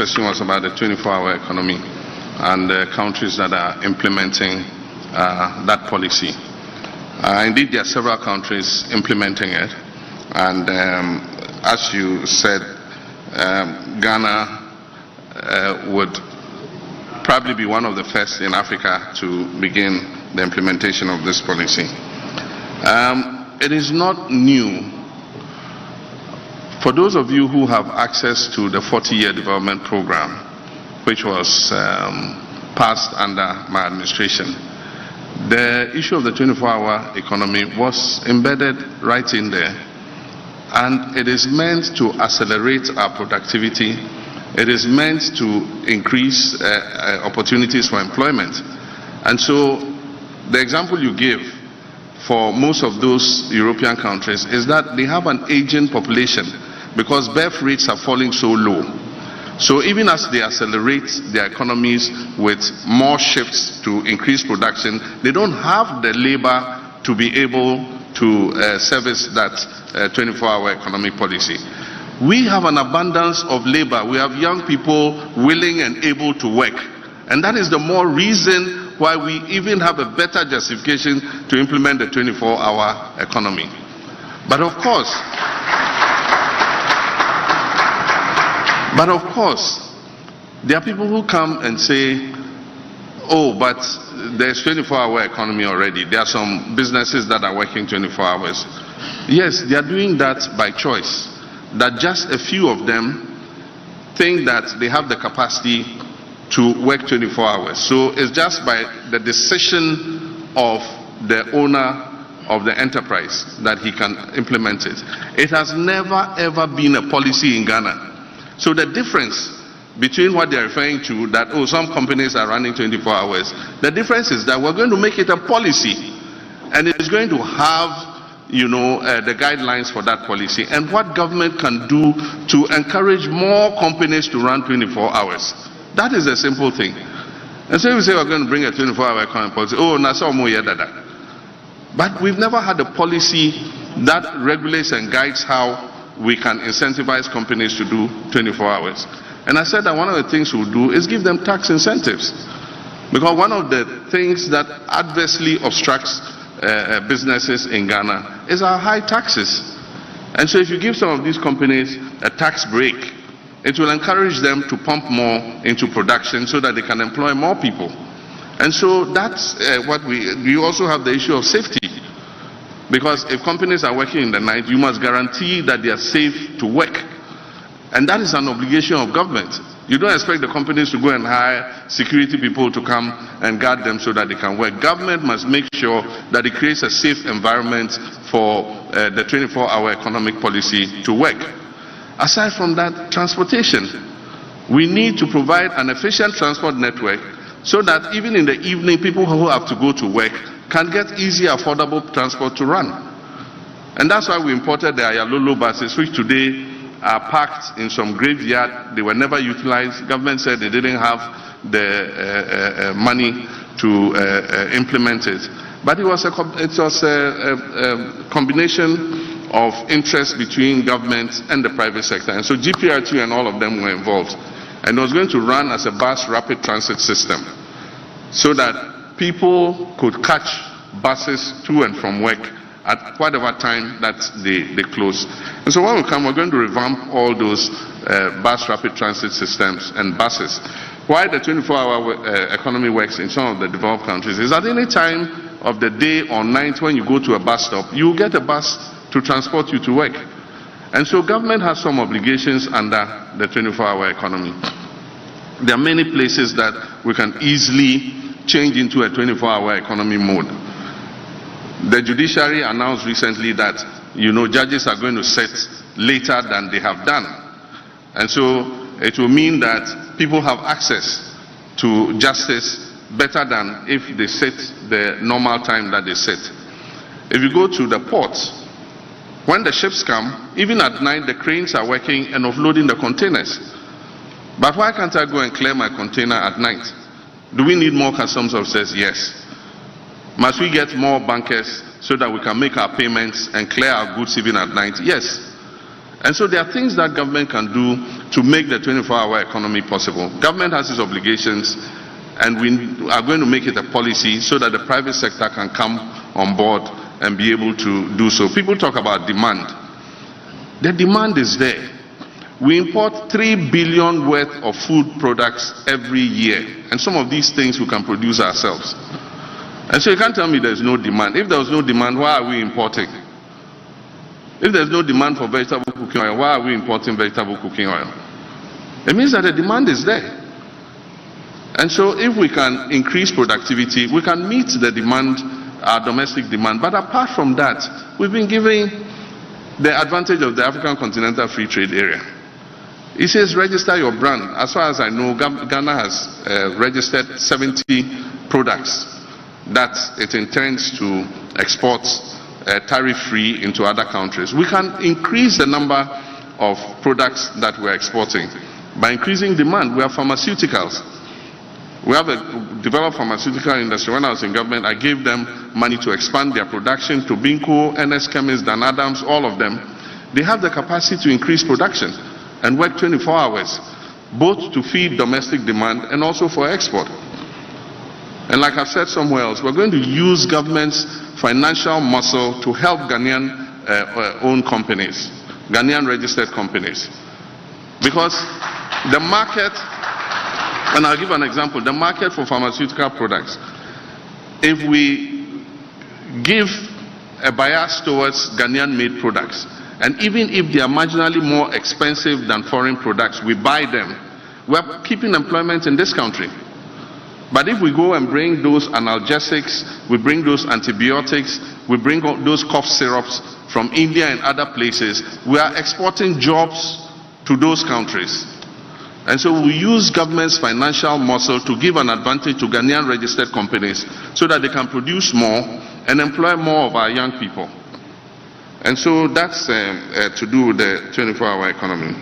question was about the 24-hour economy and the countries that are implementing that policy. Indeed, there are several countries implementing it, and as you said, Ghana would probably be one of the first in Africa to begin the implementation of this policy. It is not new. For those of you who have access to the 40-year development program, which was passed under my administration, the issue of the 24-hour economy was embedded right in there. And it is meant to accelerate our productivity. It is meant to increase opportunities for employment. And so the example you give for most of those European countries is that they have an aging population because birth rates are falling so low. So even as they accelerate their economies with more shifts to increase production, they don't have the labor to be able to service that 24-hour economic policy. We have an abundance of labor. We have young people willing and able to work. And that is the more reason why we even have a better justification to implement the 24-hour economy. But of course, there are people who come and say, oh, but there's 24-hour economy already. There are some businesses that are working 24 hours. Yes, they are doing that by choice. That just a few of them think that they have the capacity to work 24 hours. So it's just by the decision of the owner of the enterprise that he can implement it. It has never ever been a policy in Ghana. So the difference between what they're referring to, that, oh, some companies are running 24 hours, the difference is that we're going to make it a policy, and it's going to have, the guidelines for that policy, and what government can do to encourage more companies to run 24 hours. That is a simple thing. And so we say we're going to bring a 24-hour economic policy. Oh, nasa omo yedada. But we've never had a policy that regulates and guides how we can incentivize companies to do 24 hours. And I said that one of the things we'll do is give them tax incentives. Because one of the things that adversely obstructs businesses in Ghana is our high taxes. And so if you give some of these companies a tax break, it will encourage them to pump more into production so that they can employ more people. And so that's what you also have the issue of safety. Because if companies are working in the night, you must guarantee that they are safe to work. And that is an obligation of government. You don't expect the companies to go and hire security people to come and guard them so that they can work. Government must make sure that it creates a safe environment for the 24-hour economic policy to work. Aside from that, transportation. We need to provide an efficient transport network so that even in the evening, people who have to go to work can get easy, affordable transport to run. And that's why we imported the Ayalolo buses, which today are parked in some graveyard. They were never utilized. Government said they didn't have the money to implement it. But it was a combination of interest between government and the private sector. And so GPRT and all of them were involved. And it was going to run as a bus rapid transit system so that people could catch buses to and from work at whatever time that they close. And so when we come, we're going to revamp all those bus rapid transit systems and buses. Why the 24-hour economy works in some of the developed countries is at any time of the day or night when you go to a bus stop, you get a bus to transport you to work. And so government has some obligations under the 24-hour economy. There are many places that we can easily change into a 24-hour economy mode. The judiciary announced recently that, judges are going to sit later than they have done. And so it will mean that people have access to justice better than if they sit the normal time that they sit. If you go to the ports, when the ships come, even at night, the cranes are working and offloading the containers. But why can't I go and clear my container at night? Do we need more customs officers? Yes. Must we get more bankers so that we can make our payments and clear our goods even at night? Yes. And so there are things that government can do to make the 24-hour economy possible. Government has its obligations, and we are going to make it a policy so that the private sector can come on board and be able to do so. People talk about demand. The demand is there. We import 3 billion worth of food products every year, and some of these things we can produce ourselves. And so you can't tell me there's no demand. If there was no demand, why are we importing? If there's no demand for vegetable cooking oil, why are we importing vegetable cooking oil? It means that the demand is there. And so if we can increase productivity, we can meet the demand, our domestic demand. But apart from that, we've been giving the advantage of the African Continental Free Trade Area. It says register your brand. As far as I know, Ghana has registered 70 products that it intends to export tariff-free into other countries. We can increase the number of products that we're exporting by increasing demand. We have pharmaceuticals. We have a developed pharmaceutical industry. When I was in government, I gave them money to expand their production. Tobinco, NS Chemist, Dan Adams, all of them. They have the capacity to increase production and work 24 hours, both to feed domestic demand and also for export. And like I've said somewhere else, we're going to use government's financial muscle to help Ghanaian-owned companies, Ghanaian-registered companies. Because the market, and I'll give an example, the market for pharmaceutical products, if we give a bias towards Ghanaian-made products, and even if they are marginally more expensive than foreign products, we buy them, we're keeping employment in this country. But if we go and bring those analgesics, we bring those antibiotics, we bring those cough syrups from India and other places, we are exporting jobs to those countries. And so we use government's financial muscle to give an advantage to Ghanaian registered companies so that they can produce more and employ more of our young people. And so that's to do with the 24-hour economy.